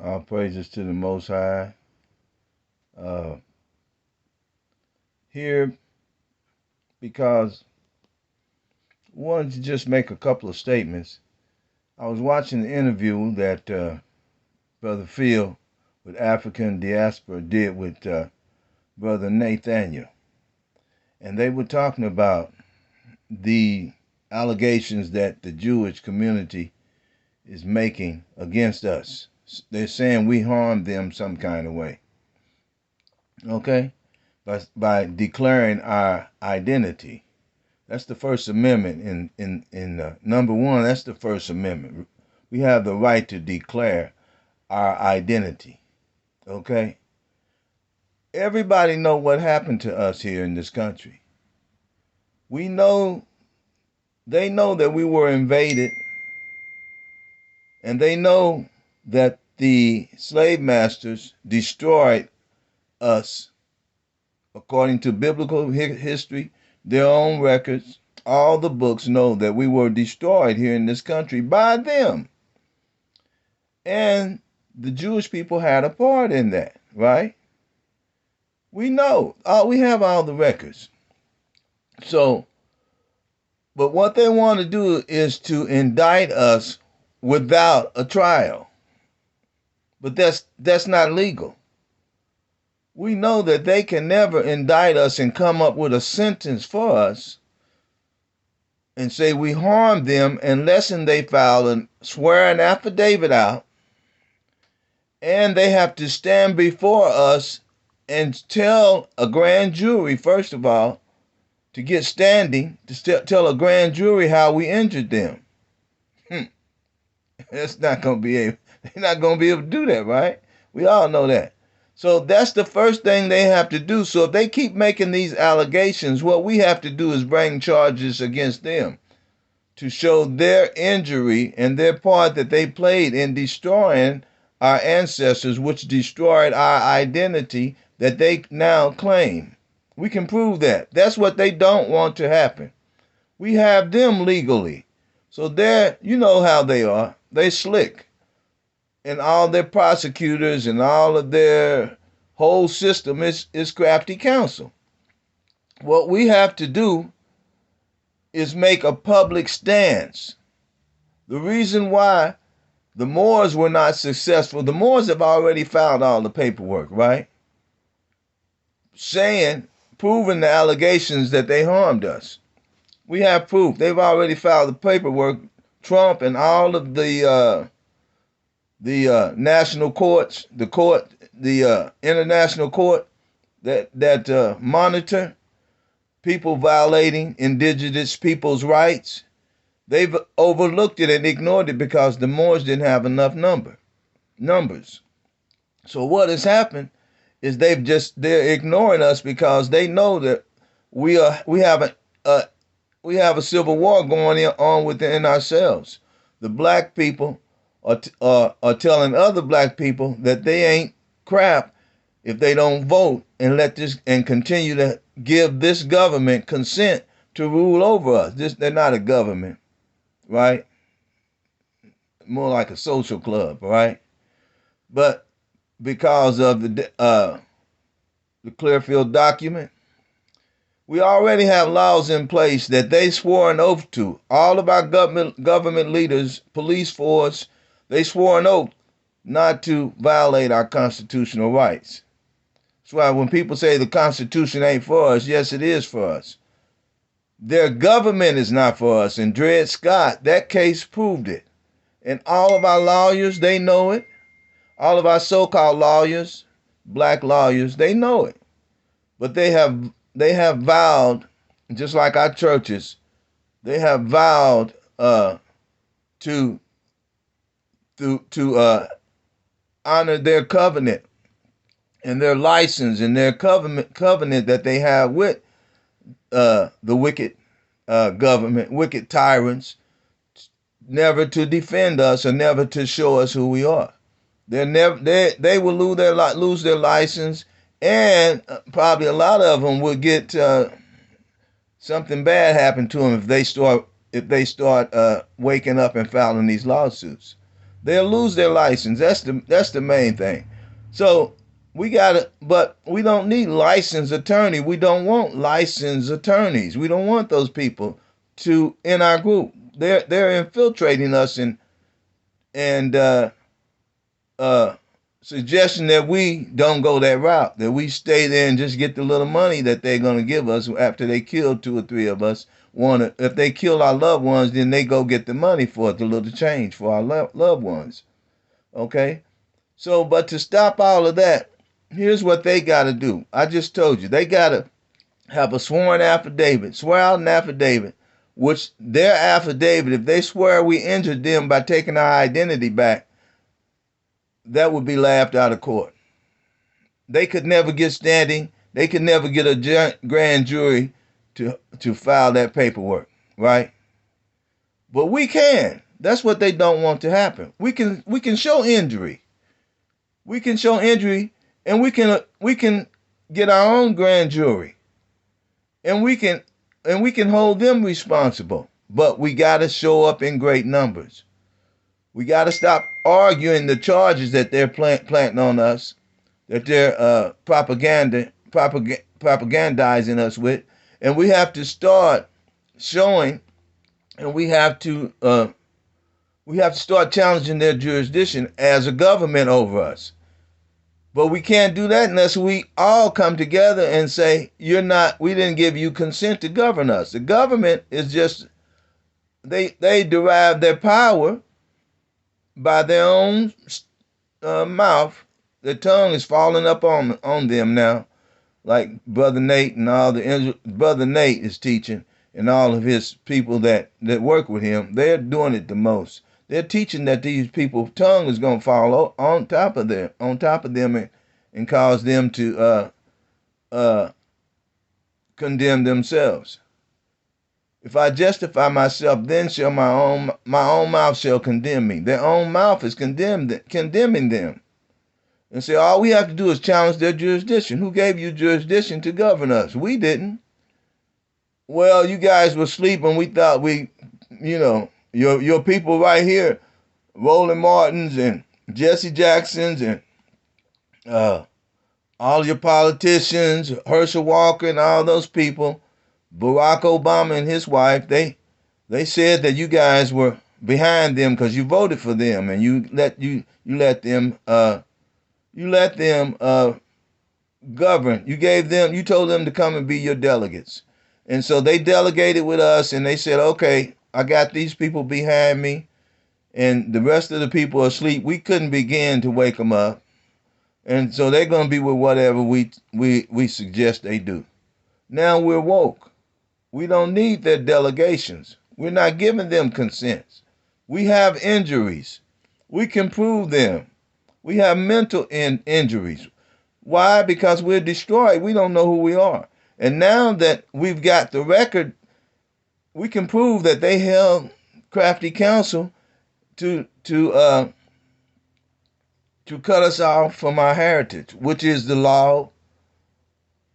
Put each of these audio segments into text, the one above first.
All praises to the Most High. Uh, Here, because I wanted to just make a couple of statements. I was watching the interview that Brother Phil with African Diaspora did with Brother Nathaniel. And they were talking about the allegations that the Jewish community is making against us. They're saying we harmed them some kind of way. Okay? By declaring our identity. That's the First Amendment. In number one, that's the First Amendment. We have the right to declare our identity. Okay? Everybody know what happened to us here in this country. We know, they know that we were invaded, and they know that the slave masters destroyed us according to biblical history, their own records. All the books know that we were destroyed here in this country by them. And the Jewish people had a part in that, right? We know. We have all the records. So, but what they want to do is to indict us without a trial. But that's not legal. We know that they can never indict us and come up with a sentence for us and say we harmed them unless they file and swear an affidavit out, and they have to stand before us and tell a grand jury, first of all, to get standing, to tell a grand jury how we injured them. That's not going to be able, they're not going to be able to do that, right? We all know that. So that's the first thing they have to do. So if they keep making these allegations, what we have to do is bring charges against them to show their injury and their part that they played in destroying our ancestors, which destroyed our identity that they now claim. We can prove that. That's what they don't want to happen. We have them legally. So they're, you know how they are. They slick. And all their prosecutors and all of their whole system is crafty counsel. What we have to do is make a public stance. The reason why the Moors were not successful, the Moors have already filed all the paperwork, right? Proving the allegations that they harmed us. We have proof. They've already filed the paperwork. Trump and all of the national courts, the international court that monitor people violating indigenous people's rights, they've overlooked it and ignored it because the Moors didn't have enough numbers. So what has happened is they're ignoring us because they know that we have a civil war going on within ourselves. The black people are telling other black people that they ain't crap if they don't vote and continue to give this government consent to rule over us. They're not a government, right? More like a social club, right? But because of the Clearfield document, we already have laws in place that they swore an oath to. All of our government leaders, police force, they swore an oath not to violate our constitutional rights. That's why when people say the Constitution ain't for us, yes, it is for us. Their government is not for us. And Dred Scott, that case proved it. And all of our lawyers, they know it. All of our so-called lawyers, black lawyers, they know it. But they have vowed, just like our churches, they have vowed to honor their covenant and their license and their covenant that they have with the wicked government, wicked tyrants, never to defend us or never to show us who we are. They will lose their license, and probably a lot of them will get something bad happen to them if they start waking up and filing these lawsuits. They'll lose their license. That's the main thing. So we gotta, but we don't need licensed attorney. We don't want licensed attorneys. We don't want those people to in our group. They're infiltrating us and uh, suggesting that we don't go that route, that we stay there and just get the little money that they're going to give us after they kill two or three of us. If they kill our loved ones, then they go get the money for it, the little change for our loved ones. Okay? So, but to stop all of that, here's what they got to do. I just told you, they got to have a sworn affidavit, swear out an affidavit, which their affidavit, if they swear we injured them by taking our identity back, that would be laughed out of court. They could never get standing. They could never get a grand jury to file that paperwork, right? But we can. That's what they don't want to happen. We can show injury. We can show injury, and we can get our own grand jury, and we can hold them responsible. But we got to show up in great numbers. We got to stop arguing the charges that they're planting on us, that they're propagandizing us with, and we have to start showing, and we have to start challenging their jurisdiction as a government over us. But we can't do that unless we all come together and say, we didn't give you consent to govern us. The government is just, they derive their power by their own mouth. The tongue is falling up on them now, like Brother Nate and Brother Nate is teaching, and all of his people that work with him. They're doing it the most. They're teaching that these people's tongue is going to fall on top of them, and cause them to condemn themselves. If I justify myself, then shall my own mouth shall condemn me. Their own mouth is condemning them. And say, all we have to do is challenge their jurisdiction. Who gave you jurisdiction to govern us? We didn't. Well, you guys were sleeping. We thought your people right here, Roland Martins and Jesse Jacksons and all your politicians, Herschel Walker and all those people, Barack Obama and his wife, they said that you guys were behind them because you voted for them, and you let them govern. You told them to come and be your delegates. And so they delegated with us, and they said, okay, I got these people behind me, and the rest of the people are asleep. We couldn't begin to wake them up. And so they're going to be with whatever we suggest they do. Now we're woke. We don't need their delegations. We're not giving them consents. We have injuries. We can prove them. We have mental injuries. Why? Because we're destroyed. We don't know who we are. And now that we've got the record, we can prove that they held crafty counsel to cut us off from our heritage, which is the law,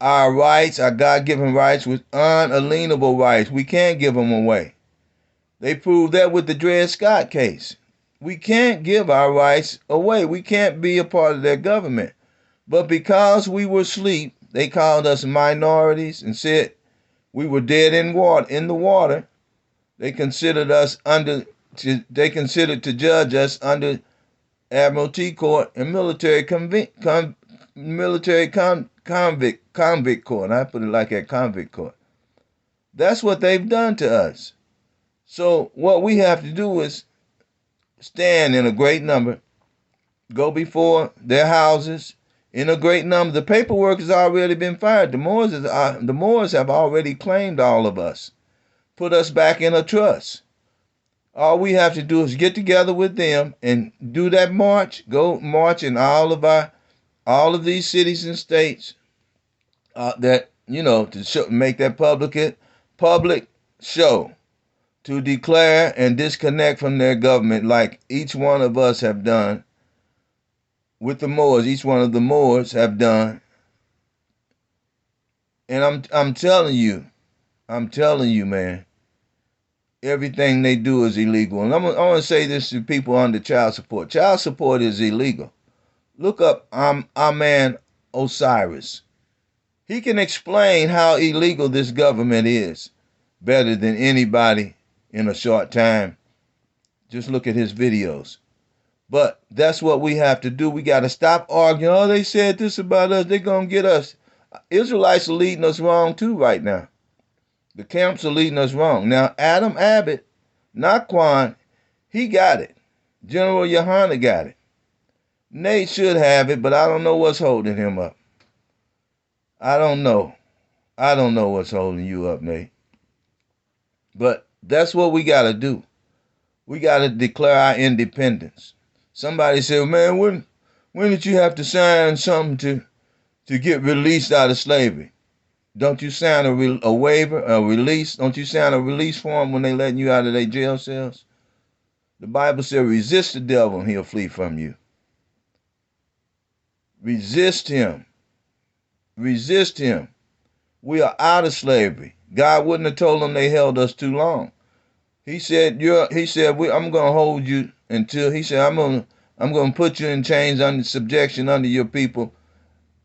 our rights, our God-given rights, with unalienable rights. We can't give them away. They proved that with the Dred Scott case. We can't give our rights away. We can't be a part of their government. But because we were asleep, they called us minorities and said we were dead in the water. They considered to judge us under Admiralty Court and military convict court. I put it like that, convict court. That's what they've done to us. So what we have to do is stand in a great number, go before their houses in a great number. The paperwork has already been filed. The Moors have already claimed all of us, put us back in a trust. All we have to do is get together with them and do that march. Go march in all of these cities and states to make that public show, to declare and disconnect from their government, like each one of us have done with the Moors. Each one of the Moors have done. And I'm telling you, man, Everything they do is illegal. And I want to say this to people under child support. Child support is illegal. Look up our man Osiris. He can explain how illegal this government is better than anybody in a short time. Just look at his videos. But that's what we have to do. We got to stop arguing. Oh, they said this about us. They're going to get us. Israelites are leading us wrong too right now. The camps are leading us wrong. Now, Adam Abbott, not Quan, he got it. General Yohana got it. Nate should have it, but I don't know what's holding him up. I don't know. I don't know what's holding you up, Nate. But that's what we got to do. We got to declare our independence. Somebody said, man, when did you have to sign something to get released out of slavery? Don't you sign a waiver, a release? Don't you sign a release form when they letting you out of their jail cells? The Bible says, resist the devil and he'll flee from you. Resist him. Resist him. We are out of slavery. God wouldn't have told them they held us too long. He said, I'm going to hold you until, he said, I'm going to put you in chains under subjection under your people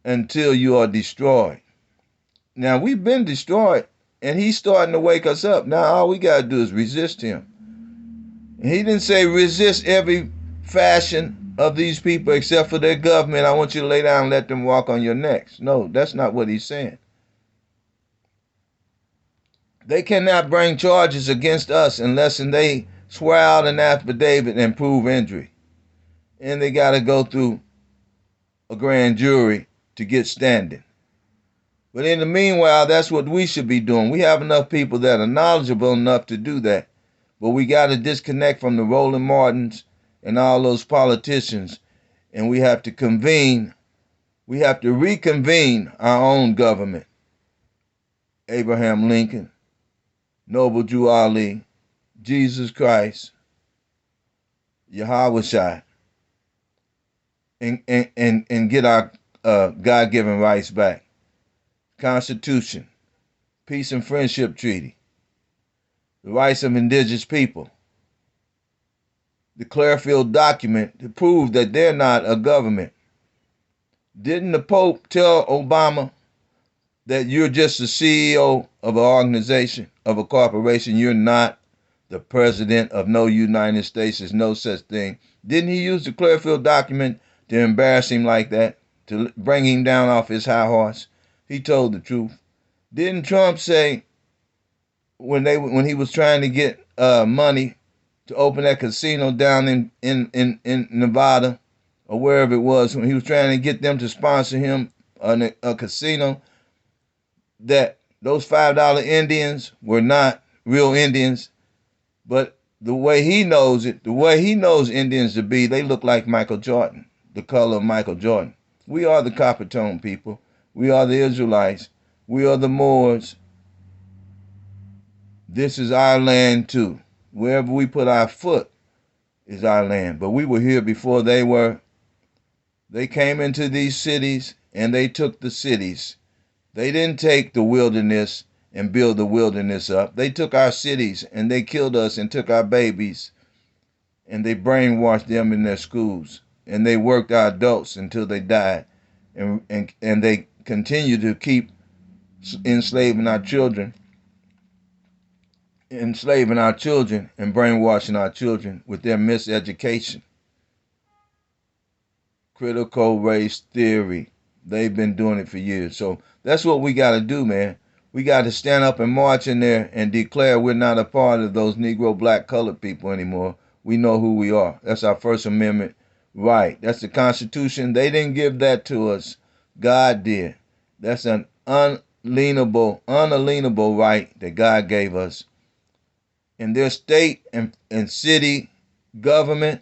until you are destroyed. Now, we've been destroyed, and he's starting to wake us up. Now, all we got to do is resist him. And he didn't say resist every fashion of these people except for their government. I want you to lay down and let them walk on your necks. No, that's not what he's saying. They cannot bring charges against us unless they swear out an affidavit and prove injury. And they got to go through a grand jury to get standing. But in the meanwhile, that's what we should be doing. We have enough people that are knowledgeable enough to do that. But we got to disconnect from the Roland Martins and all those politicians. And we have to convene. We have to reconvene our own government. Abraham Lincoln, Noble Drew Ali, Jesus Christ, Yahweh Shai, and get our God-given rights back. Constitution, Peace and Friendship Treaty, the rights of indigenous people, the Clearfield document to prove that they're not a government. Didn't the Pope tell Obama that you're just the CEO of an organization, of a corporation? You're not the president of no United States. There's no such thing. Didn't he use the Clearfield document to embarrass him like that, to bring him down off his high horse? He told the truth. Didn't Trump say when he was trying to get money to open that casino down in Nevada or wherever it was, when he was trying to get them to sponsor him a casino, that those $5 Indians were not real Indians, but the way he knows it, the way he knows Indians to be, they look like Michael Jordan, the color of Michael Jordan. We are the copper tone people. We are the Israelites. We are the Moors. This is our land too. Wherever we put our foot is our land. But we were here before they were. They came into these cities and they took the cities. They didn't take the wilderness and build the wilderness up. They took our cities and they killed us and took our babies and they brainwashed them in their schools and they worked our adults until they died and they continue to keep enslaving our children and brainwashing our children with their miseducation. Critical race theory. They've been doing it for years. So that's what we got to do, man. We got to stand up and march in there and declare we're not a part of those Negro, black, colored people anymore. We know who we are. That's our First Amendment right. That's the Constitution. They didn't give that to us. God did. That's an unalienable right that God gave us. And their state and city government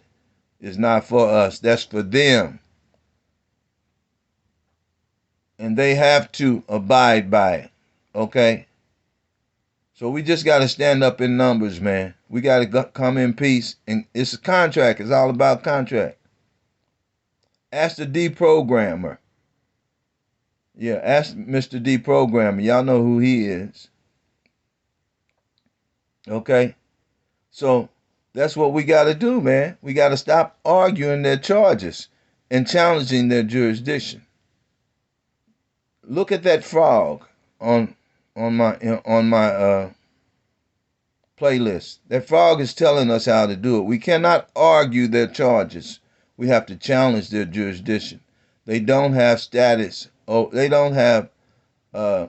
is not for us. That's for them. And they have to abide by it. Okay? So we just got to stand up in numbers, man. We got to come in peace. And it's a contract. It's all about contract. Ask the deprogrammer. Yeah, ask Mr. Deprogrammer. Y'all know who he is. Okay? So that's what we got to do, man. We got to stop arguing their charges and challenging their jurisdiction. Look at that frog on on my playlist. That frog is telling us how to do it. We cannot argue their charges. We have to challenge their jurisdiction. They don't have status. Oh, they don't have uh,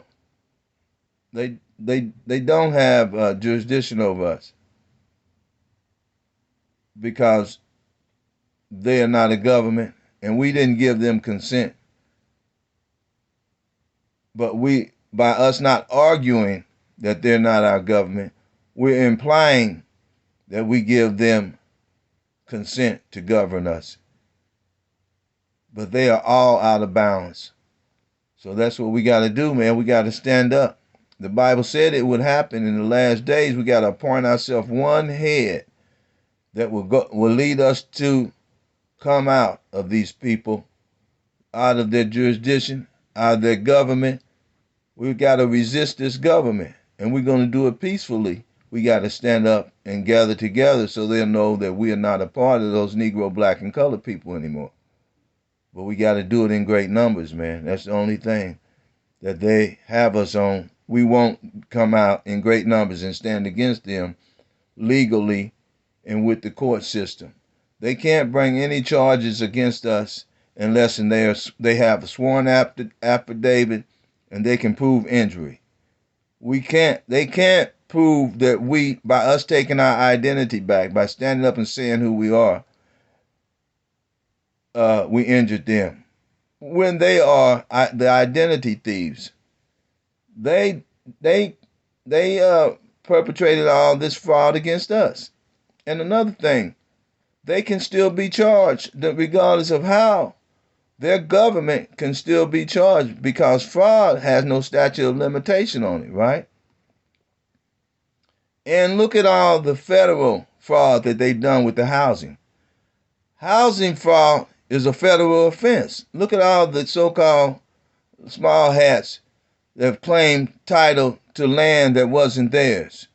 they don't have jurisdiction over us because they are not a government and we didn't give them consent. But we, by us not arguing that they're not our government, we're implying that we give them consent to govern us. But they are all out of balance. So that's what we got to do, man. We got to stand up. The Bible said it would happen in the last days. We got to appoint ourselves one head that will lead us to come out of these people, out of their jurisdiction, out of their government. We've got to resist this government, and we're going to do it peacefully. We got to stand up and gather together so they'll know that we are not a part of those Negro, black, and colored people anymore. But we got to do it in great numbers, man. That's the only thing that they have us on. We won't come out in great numbers and stand against them legally and with the court system. They can't bring any charges against us unless they have a sworn affidavit and they can prove injury. They can't prove that by us taking our identity back, by standing up and saying who we are, we injured them. When they are the identity thieves, they perpetrated all this fraud against us. And another thing, they can still be charged regardless of how. Their government can still be charged because fraud has no statute of limitation on it, right? And look at all the federal fraud that they've done with the housing. Housing fraud is a federal offense. Look at all the so-called small hats that have claimed title to land that wasn't theirs.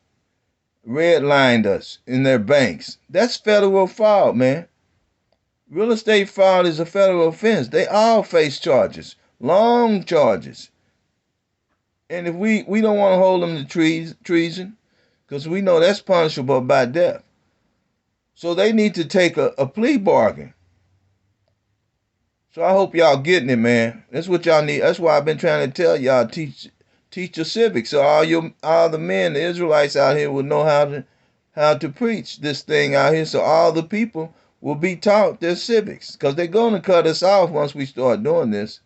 Redlined us in their banks. That's federal fraud, man. Real estate fraud is a federal offense. They all face charges, long charges. And if we don't want to hold them to treason, because we know that's punishable by death. So they need to take a plea bargain. So I hope y'all getting it, man. That's what y'all need. That's why I've been trying to tell y'all, teach your civics, so all the men, the Israelites out here will know how to preach this thing out here, so all the people will be taught their civics, because they're going to cut us off once we start doing this.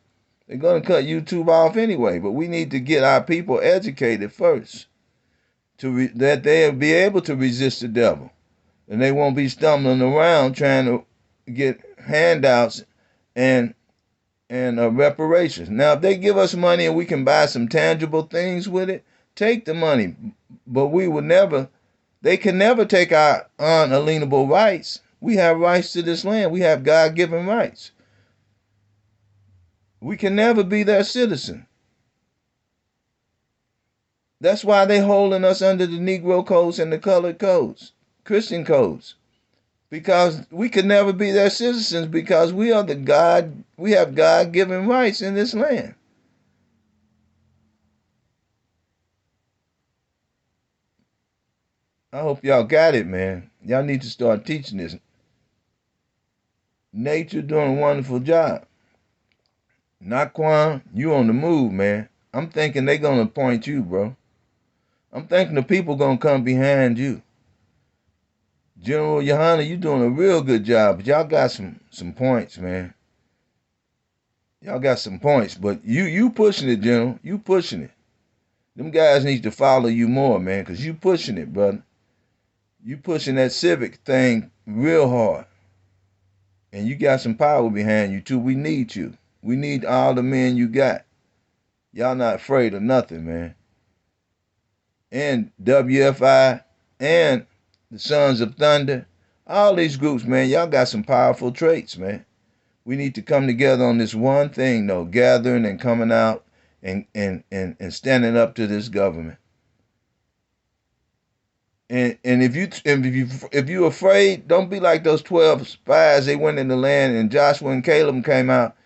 They're going to cut YouTube off anyway, but we need to get our people educated first, that they'll be able to resist the devil, and they won't be stumbling around trying to get handouts and reparations. Now, if they give us money and we can buy some tangible things with it, take the money. But they can never take our unalienable rights. We have rights to this land. We have God-given rights. We can never be their citizen. That's why they're holding us under the Negro codes and the colored codes, Christian codes. Because we could never be their citizens because we have God-given rights in this land. I hope y'all got it, man. Y'all need to start teaching this. Nature doing a wonderful job. Naquan, you on the move, man. I'm thinking they gonna appoint you, bro. I'm thinking the people gonna come behind you. General Yohana, you doing a real good job, but y'all got some points, man. Y'all got some points, but you pushing it, General. You pushing it. Them guys need to follow you more, man, because you pushing it, brother. You pushing that civic thing real hard. And you got some power behind you, too. We need you. We need all the men you got. Y'all not afraid of nothing, man. And WFI and the Sons of Thunder, all these groups, man, y'all got some powerful traits, man. We need to come together on this one thing, though, gathering and coming out and standing up to this government. And if you afraid, don't be like those 12 spies. They went in the land, and Joshua and Caleb came out,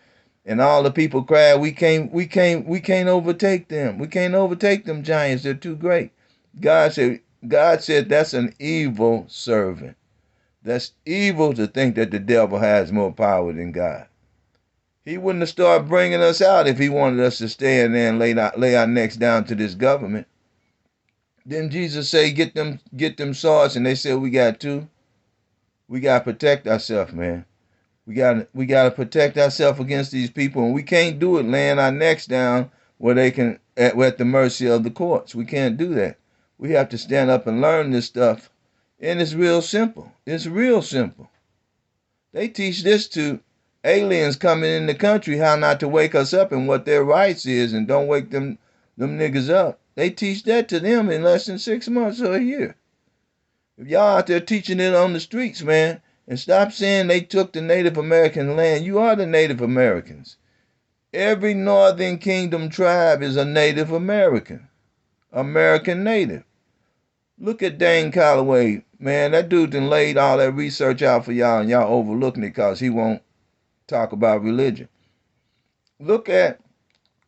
and all the people cried, we can't overtake them. We can't overtake them giants. They're too great. God said that's an evil servant. That's evil to think that the devil has more power than God. He wouldn't have started bringing us out if he wanted us to stay in there and lay our necks down to this government. Didn't Jesus say, get them swords? And they said, we got two. We got to protect ourselves, man. We got to protect ourselves against these people. And we can't do it laying our necks down where they can, we're at the mercy of the courts. We can't do that. We have to stand up and learn this stuff. And it's real simple. It's real simple. They teach this to aliens coming in the country, how not to wake us up and what their rights is, and don't wake them niggas up. They teach that to them in less than 6 months or a year. If y'all out there teaching it on the streets, man, and stop saying they took the Native American land. You are the Native Americans. Every Northern Kingdom tribe is a Native American. American Native. Look at Dane Calloway, man. That dude done laid all that research out for y'all, and y'all overlooking it because he won't talk about religion. Look at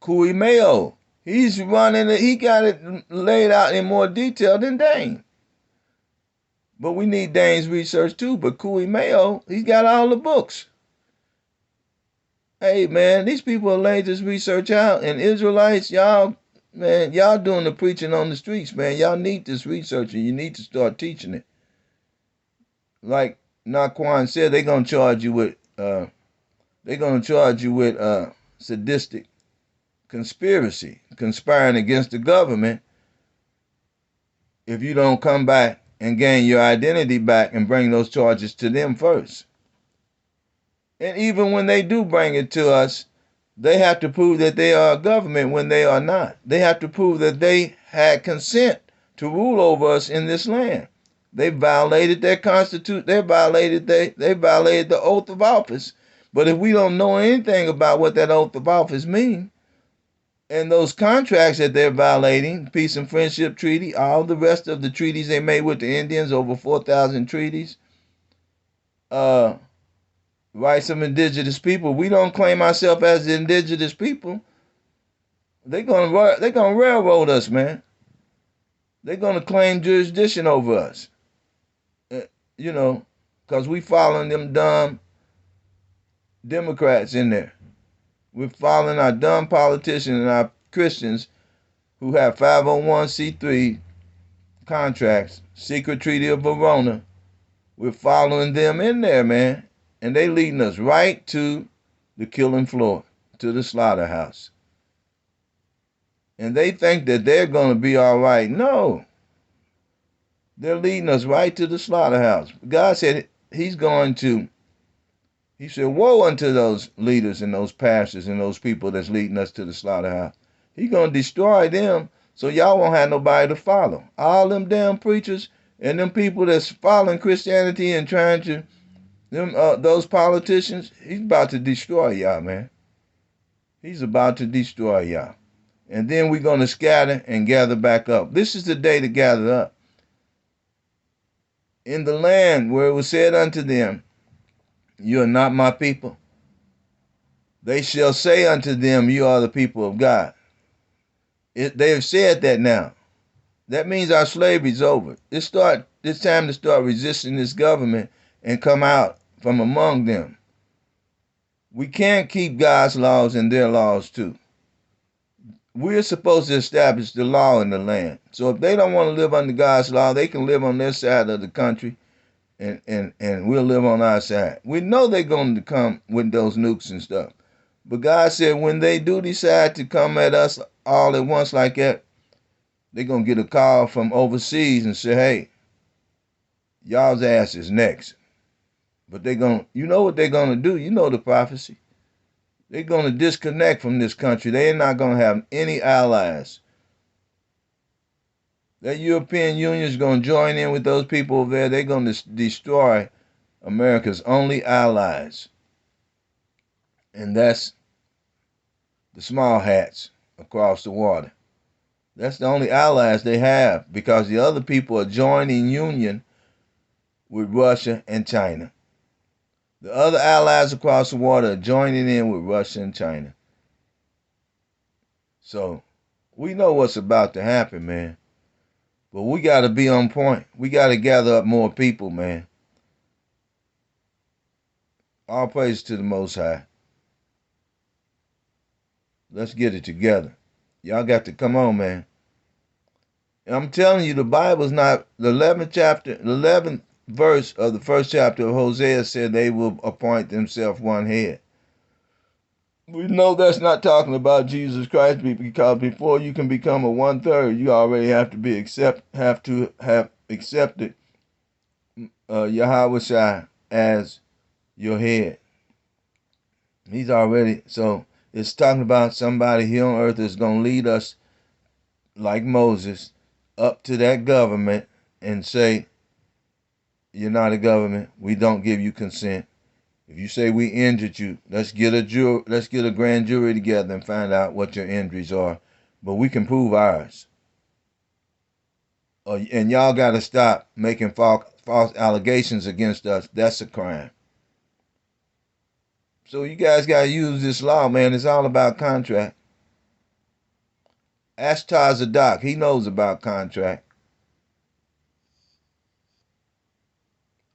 Kui Mayo. He's running it. He got it laid out in more detail than Dane. But we need Dane's research too. But Kui Mayo, he's got all the books. Hey, man, these people are laid this research out. And Israelites, y'all, man, y'all doing the preaching on the streets, man. Y'all need this research, and you need to start teaching it. Like Naquan said, they're gonna charge you with sadistic conspiracy, conspiring against the government if you don't come back and gain your identity back and bring those charges to them first. And even when they do bring it to us, they have to prove that they are a government when they are not. They have to prove that they had consent to rule over us in this land. They violated their constitution. They violated the oath of office. But if we don't know anything about what that oath of office means, and those contracts that they're violating, peace and friendship treaty, all the rest of the treaties they made with the Indians, over 4,000 treaties, rights of indigenous people, we don't claim ourselves as the indigenous people, they're gonna railroad us, man. They're gonna claim jurisdiction over us. You know, because we following them dumb Democrats in there. We're following our dumb politicians and our Christians who have 501c3 contracts, secret treaty of Verona. We're following them in there, man. And they leading us right to the killing floor, to the slaughterhouse. And they think that they're going to be all right. No. They're leading us right to the slaughterhouse. God said he said, woe unto those leaders and those pastors and those people that's leading us to the slaughterhouse. He's going to destroy them so y'all won't have nobody to follow. All them damn preachers and them people that's following Christianity and trying to, those politicians, he's about to destroy y'all, man. He's about to destroy y'all. And then we're going to scatter and gather back up. This is the day to gather up. In the land where it was said unto them, you are not my people. They shall say unto them, you are the people of God. They have said that now. That means our slavery's over. It's time to start resisting this government and come out from among them. We can't keep God's laws and their laws too. We're supposed to establish the law in the land. So if they don't want to live under God's law, they can live on their side of the country, and we'll live on our side. We know they're going to come with those nukes and stuff. But God said when they do decide to come at us all at once like that, they're going to get a call from overseas and say, hey, y'all's ass is next. But you know what they're going to do. You know the prophecy. They're going to disconnect from this country. They're not going to have any allies. That European Union is going to join in with those people over there. They're going to destroy America's only allies. And that's the small hats across the water. That's the only allies they have because the other people are joining union with Russia and China. The other allies across the water are joining in with Russia and China. So we know what's about to happen, man. But we got to be on point. We got to gather up more people, man. All praise to the Most High. Let's get it together. Y'all got to come on, man. And I'm telling you, the Bible's not the 11th chapter, the 11th verse of the first chapter of Hosea said they will appoint themselves one head. We know that's not talking about Jesus Christ because before you can become a 1/3, you already have to have accepted Yahweh Shai as your head. He's already so it's talking about somebody here on earth that's gonna lead us like Moses up to that government and say, "You're not a government. We don't give you consent. If you say we injured you, let's get a grand jury together and find out what your injuries are. But we can prove ours. And y'all got to stop making false allegations against us. That's a crime. So you guys got to use this law, man. It's all about contract. Ask Tazadak. He knows about contract.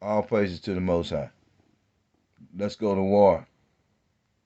All praises to the Most High. Let's go to war.